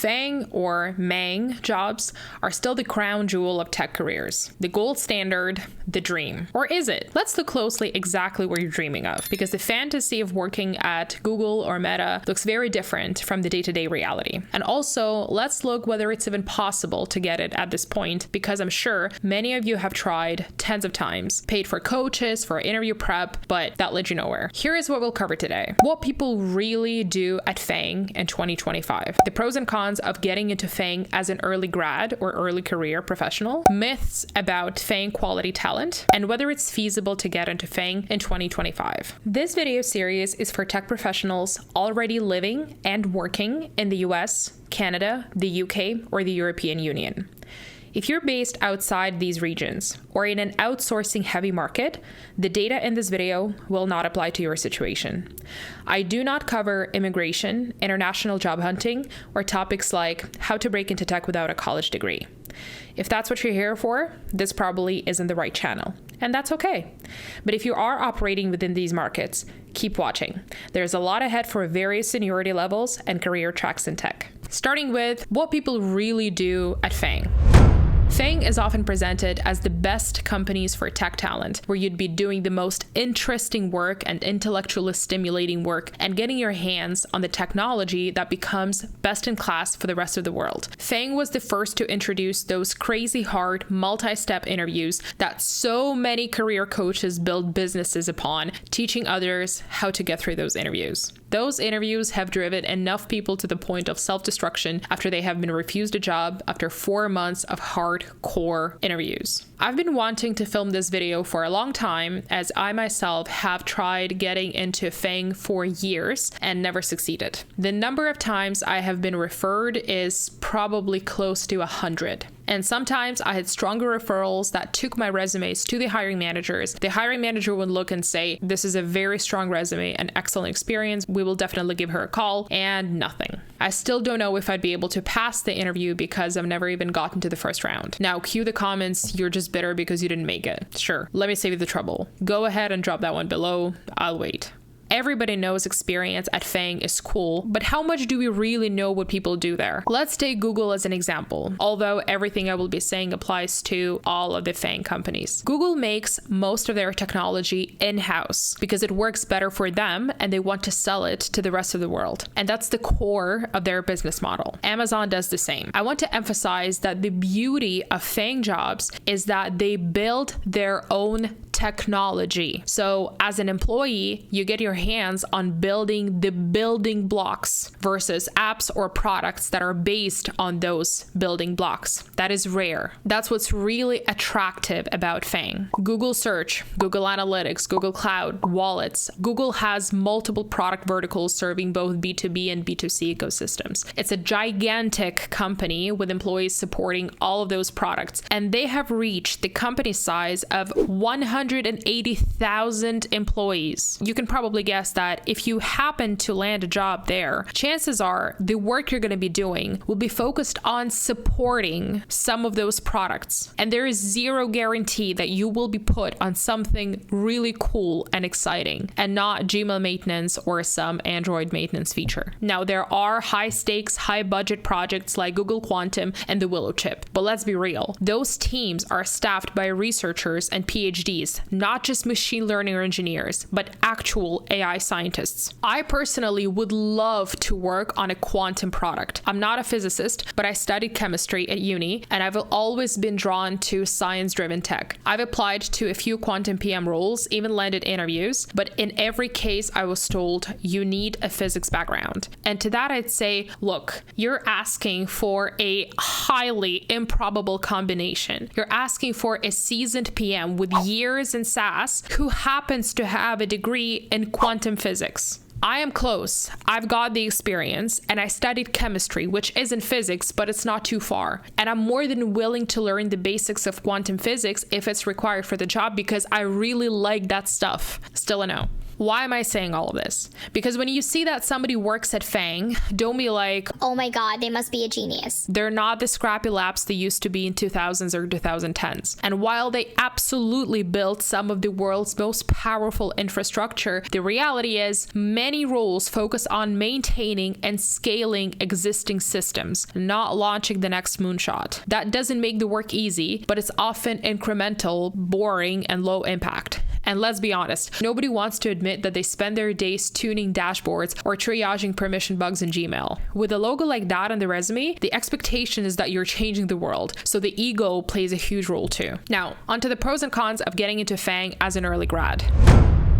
FAANG or MAANG jobs are still the crown jewel of tech careers. The gold standard, the dream. Or is it? Let's look closely exactly what you're dreaming of, because the fantasy of working at Google or Meta looks very different from the day-to-day reality. And also, let's look whether it's even possible to get it at this point, because I'm sure many of you have tried tens of times, paid for coaches, for interview prep, but that led you nowhere. Here is what we'll cover today. What people really do at FAANG in 2025. The pros and cons of getting into FAANG as an early grad or early career professional. Myths about FAANG quality talent, and whether it's feasible to get into FAANG in 2025. This video series is for tech professionals already living and working in the US, Canada, the UK, or the European Union. If you're based outside these regions or in an outsourcing heavy market, the data in this video will not apply to your situation. I do not cover immigration, international job hunting, or topics like how to break into tech without a college degree. If that's what you're here for, this probably isn't the right channel, and that's okay. But if you are operating within these markets, keep watching. There's a lot ahead for various seniority levels and career tracks in tech. Starting with what people really do at FAANG. FAANG is often presented as the best companies for tech talent, where you'd be doing the most interesting work and intellectually stimulating work and getting your hands on the technology that becomes best in class for the rest of the world. FAANG was the first to introduce those crazy hard multi-step interviews that so many career coaches build businesses upon, teaching others how to get through those interviews. Those interviews have driven enough people to the point of self-destruction after they have been refused a job after 4 months of hardcore interviews. I've been wanting to film this video for a long time, as I myself have tried getting into FAANG for years and never succeeded. The number of times I have been referred is probably close to 100. And sometimes I had stronger referrals that took my resumes to the hiring managers. The hiring manager would look and say, this is a very strong resume, an excellent experience. We will definitely give her a call, and nothing. I still don't know if I'd be able to pass the interview because I've never even gotten to the first round. Now, cue the comments, you're just bitter because you didn't make it. Sure, let me save you the trouble. Go ahead and drop that one below. I'll wait. Everybody knows experience at FAANG is cool, but how much do we really know what people do there? Let's take Google as an example, although everything I will be saying applies to all of the FAANG companies. Google makes most of their technology in-house because it works better for them and they want to sell it to the rest of the world. And that's the core of their business model. Amazon does the same. I want to emphasize that the beauty of FAANG jobs is that they build their own technology. So as an employee, you get your hands on building the building blocks versus apps or products that are based on those building blocks. That is rare. That's what's really attractive about FAANG. Google Search, Google Analytics, Google Cloud, wallets. Google has multiple product verticals serving both B2B and B2C ecosystems. It's a gigantic company with employees supporting all of those products, and they have reached the company size of 180,000 employees. You can probably guess that if you happen to land a job there, chances are the work you're going to be doing will be focused on supporting some of those products. And there is zero guarantee that you will be put on something really cool and exciting and not Gmail maintenance or some Android maintenance feature. Now, there are high stakes, high budget projects like Google Quantum and the Willow chip, but let's be real. Those teams are staffed by researchers and PhDs, not just machine learning or engineers, but actual AI scientists. I personally would love to work on a quantum product. I'm not a physicist, but I studied chemistry at uni, and I've always been drawn to science-driven tech. I've applied to a few quantum PM roles, even landed interviews, but in every case I was told you need a physics background. And to that I'd say, look, you're asking for a highly improbable combination. You're asking for a seasoned PM with years in SaaS who happens to have a degree in quantum physics. I am close. I've got the experience, and I studied chemistry, which isn't physics, but it's not too far. And I'm more than willing to learn the basics of quantum physics if it's required for the job because I really like that stuff. Still a no. Why am I saying all of this? Because when you see that somebody works at FAANG, don't be like, oh my god, they must be a genius. They're not the scrappy labs they used to be in 2000s or 2010s. And while they absolutely built some of the world's most powerful infrastructure, the reality is many roles focus on maintaining and scaling existing systems, not launching the next moonshot. That doesn't make the work easy, but it's often incremental, boring, and low impact. And let's be honest, nobody wants to admit that they spend their days tuning dashboards or triaging permission bugs in Gmail. With a logo like that on the resume, the expectation is that you're changing the world, so the ego plays a huge role too. Now, onto the pros and cons of getting into FAANG as an early grad.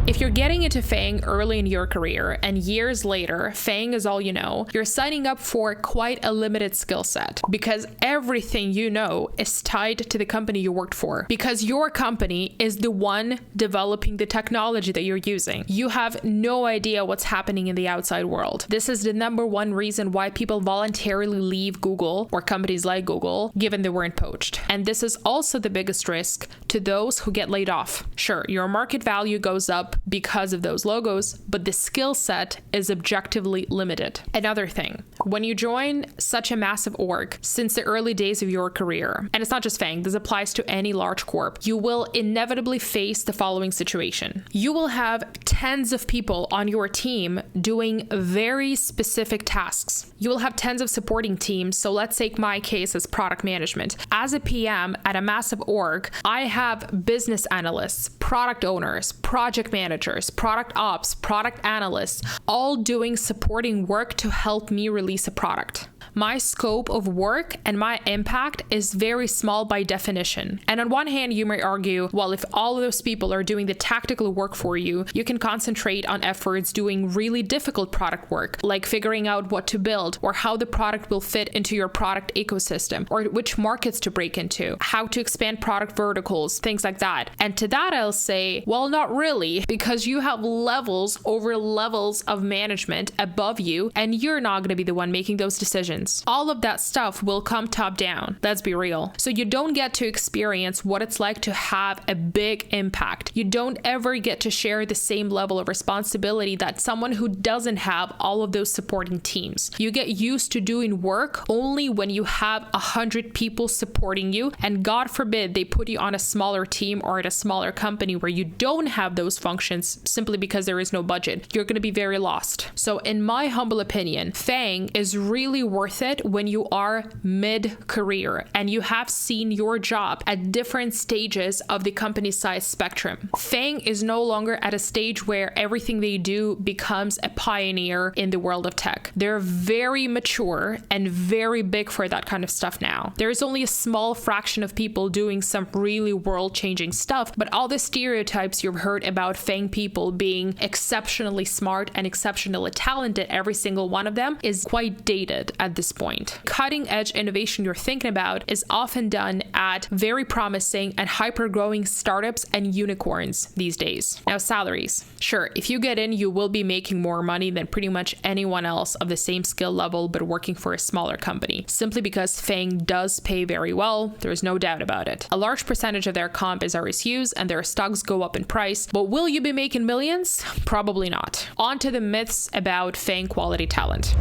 If you're getting into FAANG early in your career and years later, FAANG is all you know, you're signing up for quite a limited skill set because everything you know is tied to the company you worked for. Because your company is the one developing the technology that you're using. You have no idea what's happening in the outside world. This is the number one reason why people voluntarily leave Google or companies like Google, given they weren't poached. And this is also the biggest risk to those who get laid off. Sure, your market value goes up because of those logos, but the skill set is objectively limited. Another thing, when you join such a massive org since the early days of your career, and it's not just FAANG, this applies to any large corp, you will inevitably face the following situation. You will have tens of people on your team doing very specific tasks. You will have tens of supporting teams. So let's take my case as product management. As a PM at a massive org, I have business analysts, product owners, project managers, product ops, product analysts, all doing supporting work to help me release a product. My scope of work and my impact is very small by definition. And on one hand, you may argue, well, if all of those people are doing the tactical work for you, you can concentrate on efforts doing really difficult product work, like figuring out what to build or how the product will fit into your product ecosystem or which markets to break into, how to expand product verticals, things like that. And to that, I'll say, well, not really, because you have levels over levels of management above you, and you're not going to be the one making those decisions. All of that stuff will come top down. Let's be real. So you don't get to experience what it's like to have a big impact. You don't ever get to share the same level of responsibility that someone who doesn't have all of those supporting teams. You get used to doing work only when you have 100 people supporting you, and God forbid they put you on a smaller team or at a smaller company where you don't have those functions simply because there is no budget. You're going to be very lost. So in my humble opinion, FAANG is really worth it when you are mid-career and you have seen your job at different stages of the company size spectrum. FAANG is no longer at a stage where everything they do becomes a pioneer in the world of tech. They're very mature and very big for that kind of stuff now. There is only a small fraction of people doing some really world-changing stuff, but all the stereotypes you've heard about FAANG people being exceptionally smart and exceptionally talented, every single one of them, is quite dated at this point. Cutting edge innovation you're thinking about is often done at very promising and hyper-growing startups and unicorns these days. Now, salaries. Sure, if you get in, you will be making more money than pretty much anyone else of the same skill level but working for a smaller company, simply because FAANG does pay very well. There's no doubt about it. A large percentage of their comp is RSUs and their stocks go up in price, but will you be making millions? Probably not. On to the myths about FAANG quality talent.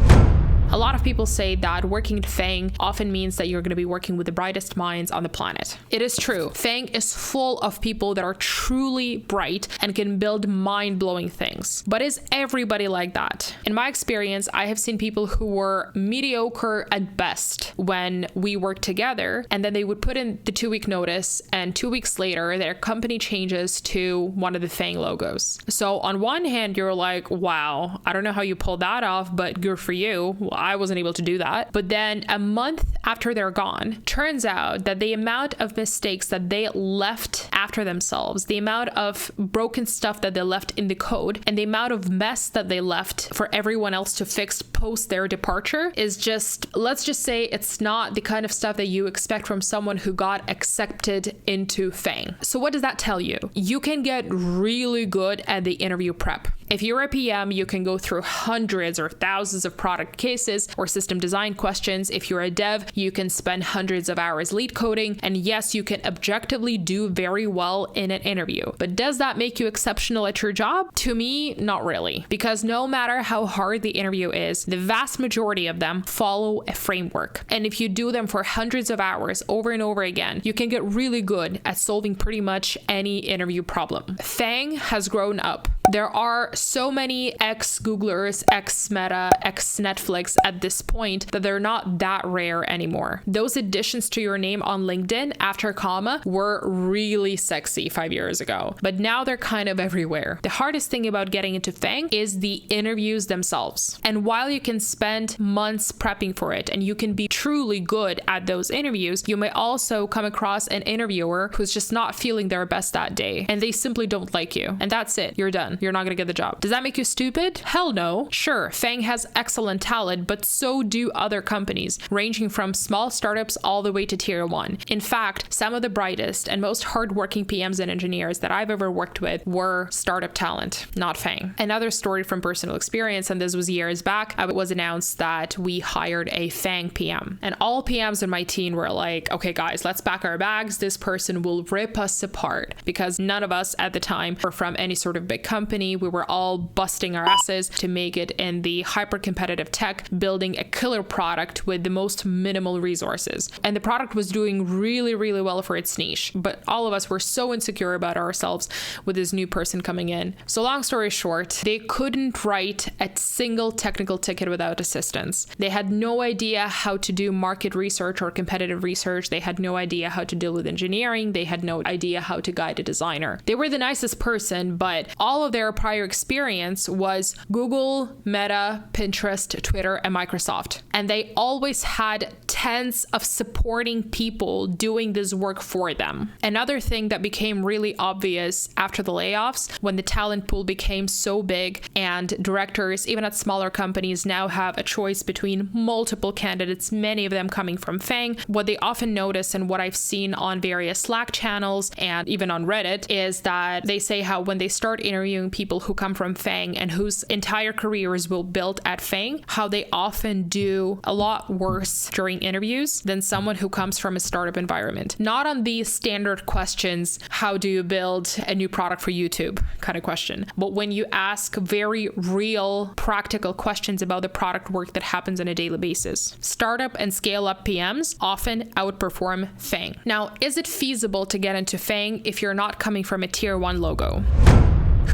A lot of people say that working at FAANG often means that you're going to be working with the brightest minds on the planet. It is true. FAANG is full of people that are truly bright and can build mind-blowing things. But is everybody like that? In my experience, I have seen people who were mediocre at best when we worked together, and then they would put in the 2-week notice, and 2 weeks later, their company changes to one of the FAANG logos. So on one hand, you're like, wow, I don't know how you pulled that off, but good for you. I wasn't able to do that. But then a month after they're gone, turns out that the amount of mistakes that they left after themselves, the amount of broken stuff that they left in the code, and the amount of mess that they left for everyone else to fix post their departure is just, let's just say it's not the kind of stuff that you expect from someone who got accepted into FAANG. So what does that tell you? You can get really good at the interview prep. If you're a PM, you can go through hundreds or thousands of product cases or system design questions. If you're a dev, you can spend hundreds of hours lead coding. And yes, you can objectively do very well in an interview. But does that make you exceptional at your job? To me, not really. Because no matter how hard the interview is, the vast majority of them follow a framework. And if you do them for hundreds of hours over and over again, you can get really good at solving pretty much any interview problem. Fang has grown up. There are so many ex-Googlers, ex-Meta, ex-Netflix at this point that they're not that rare anymore. Those additions to your name on LinkedIn after a comma were really sexy 5 years ago, but now they're kind of everywhere. The hardest thing about getting into Fang is the interviews themselves. And while you can spend months prepping for it and you can be truly good at those interviews, you may also come across an interviewer who's just not feeling their best that day and they simply don't like you. And that's it. You're done. You're not going to get the job. Does that make you stupid? Hell no. Sure, Fang has excellent talent, but so do other companies, ranging from small startups all the way to tier 1. In fact, some of the brightest and most hardworking PMs and engineers that I've ever worked with were startup talent, not Fang. Another story from personal experience, and this was years back, it was announced that we hired a Fang PM. And all PMs in my team were like, okay guys, let's pack our bags. This person will rip us apart, because none of us at the time were from any sort of big company. We were all busting our asses to make it in the hyper-competitive tech, building a killer product with the most minimal resources. And the product was doing really, really well for its niche. But all of us were so insecure about ourselves with this new person coming in. So long story short, they couldn't write a single technical ticket without assistance. They had no idea how to do market research or competitive research. They had no idea how to deal with engineering. They had no idea how to guide a designer. They were the nicest person, but all of their prior experience was Google, Meta, Pinterest, Twitter, and Microsoft. And they always had tens of supporting people doing this work for them. Another thing that became really obvious after the layoffs, when the talent pool became so big and directors, even at smaller companies, now have a choice between multiple candidates, many of them coming from Fang, what they often notice and what I've seen on various Slack channels and even on Reddit is that they say how when they start interviewing people who come from Fang and whose entire careers will build at Fang, how they often do a lot worse during interviews than someone who comes from a startup environment. Not on these standard questions, how do you build a new product for YouTube kind of question, but when you ask very real, practical questions about the product work that happens on a daily basis. Startup and scale-up PMs often outperform Fang. Now, is it feasible to get into Fang if you're not coming from a tier 1 logo?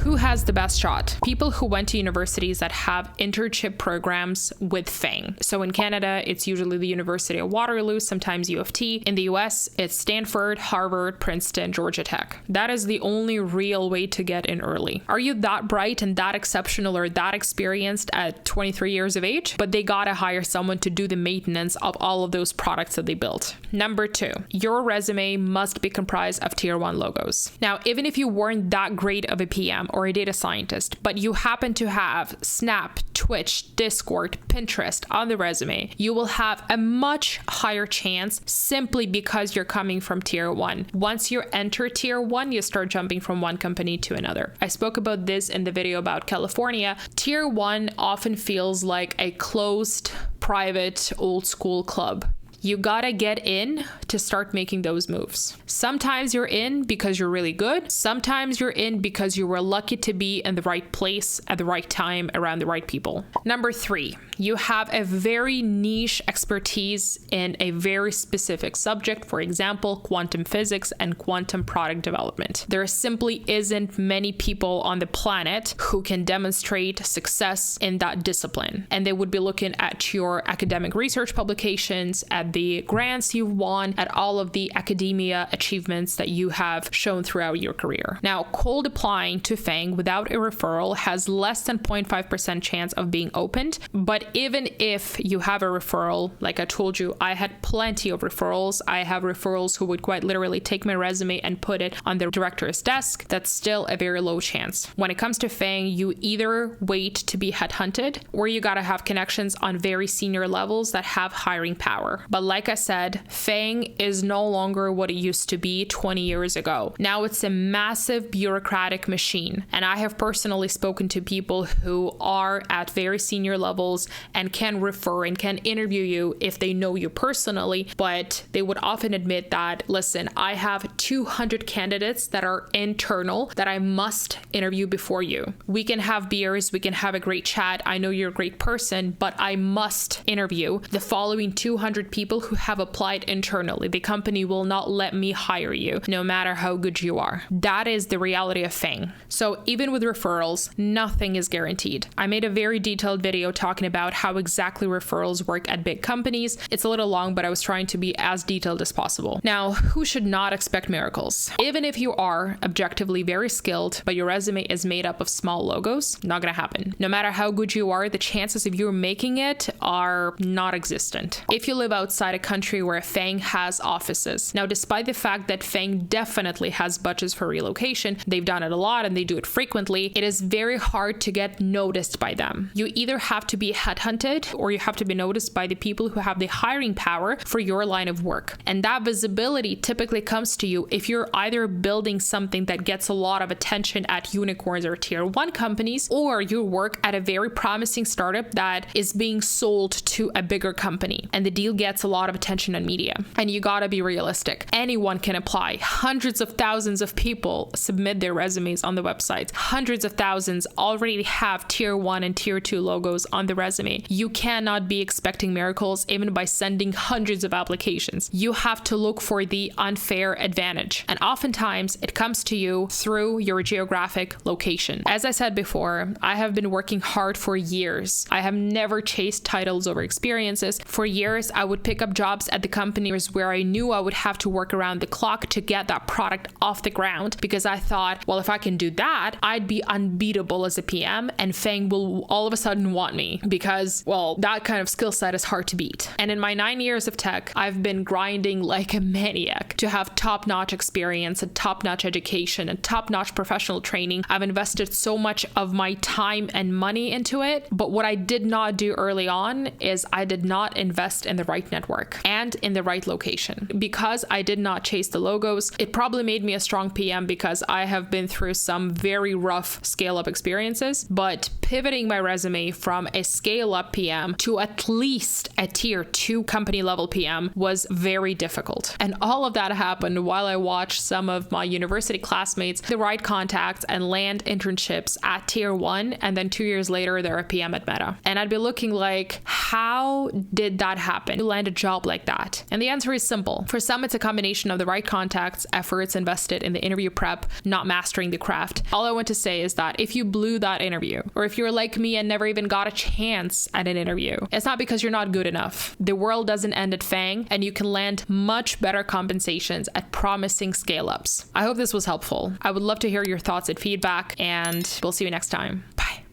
Who has the best shot? People who went to universities that have internship programs with Fang. So in Canada, it's usually the University of Waterloo, sometimes U of T. In the US, it's Stanford, Harvard, Princeton, Georgia Tech. That is the only real way to get in early. Are you that bright and that exceptional or that experienced at 23 years of age? But they gotta hire someone to do the maintenance of all of those products that they built. Number 2, your resume must be comprised of tier 1 logos. Now, even if you weren't that great of a PM or a data scientist, but you happen to have Snap, Twitch, Discord, Pinterest on the resume, you will have a much higher chance simply because you're coming from tier 1. Once you enter tier 1, you start jumping from one company to another. I spoke about this in the video about California. Tier 1 often feels like a closed, private, old school club. You gotta get in to start making those moves. Sometimes you're in because you're really good. Sometimes you're in because you were lucky to be in the right place at the right time around the right people. Number 3, you have a very niche expertise in a very specific subject, for example, quantum physics and quantum product development. There simply isn't many people on the planet who can demonstrate success in that discipline. And they would be looking at your academic research publications, at the grants you've won, at all of the academia achievements that you have shown throughout your career. Now, cold applying to Fang without a referral has less than 0.5% chance of being opened. But even if you have a referral, like I told you, I had plenty of referrals. I have referrals who would quite literally take my resume and put it on the director's desk. That's still a very low chance. When it comes to Fang, you either wait to be headhunted or you gotta have connections on very senior levels that have hiring power. But like I said, Fang is no longer what it used to be 20 years ago. Now it's a massive bureaucratic machine. And I have personally spoken to people who are at very senior levels and can refer and can interview you if they know you personally, but they would often admit that, listen, I have 200 candidates that are internal that I must interview before you. We can have beers, we can have a great chat. I know you're a great person, but I must interview the following 200 people who have applied internally. The company will not let me hire you, no matter how good you are. That is the reality of Fang. So even with referrals, nothing is guaranteed. I made a very detailed video talking about how exactly referrals work at big companies. It's a little long, but I was trying to be as detailed as possible. Now, who should not expect miracles? Even if you are objectively very skilled, but your resume is made up of small logos, not gonna happen. No matter how good you are, the chances of you making it are not existent. If you live outside a country where Fang has offices. Now, despite the fact that Fang definitely has budgets for relocation, they've done it a lot and they do it frequently, it is very hard to get noticed by them. You either have to be headhunted or you have to be noticed by the people who have the hiring power for your line of work. And that visibility typically comes to you if you're either building something that gets a lot of attention at unicorns or tier 1 companies, or you work at a very promising startup that is being sold to a bigger company and the deal gets a lot of attention on media. And you gotta be realistic. Anyone can apply. Hundreds of thousands of people submit their resumes on the website. Hundreds of thousands already have tier 1 and tier 2 logos on the resume. You cannot be expecting miracles even by sending hundreds of applications. You have to look for the unfair advantage. And oftentimes it comes to you through your geographic location. As I said before, I have been working hard for years. I have never chased titles over experiences. For years, I would pick up jobs at the companies where I knew I would have to work around the clock to get that product off the ground because I thought, well, if I can do that, I'd be unbeatable as a PM and Fang will all of a sudden want me because, well, that kind of skill set is hard to beat. And in my 9 years of tech, I've been grinding like a maniac to have top-notch experience and top-notch education and top-notch professional training. I've invested so much of my time and money into it, but what I did not do early on is I did not invest in the right network and in the right location. Because I did not chase the logos, it probably made me a strong PM because I have been through some very rough scale-up experiences, but pivoting my resume from a scale-up PM to at least a tier 2 company level PM was very difficult. And all of that happened while I watched some of my university classmates, the right contacts and land internships at tier 1, and then 2 years later, they're a PM at Meta. And I'd be looking like, how did that happen? To land a job like that? And the answer is simple. For some, it's a combination of the right contacts, efforts invested in the interview prep, not mastering the craft. All I want to say is that if you blew that interview, or if you're like me and never even got a chance at an interview, it's not because you're not good enough. The world doesn't end at Fang, and you can land much better compensations at promising scale-ups. I hope this was helpful. I would love to hear your thoughts and feedback, and we'll see you next time. Bye.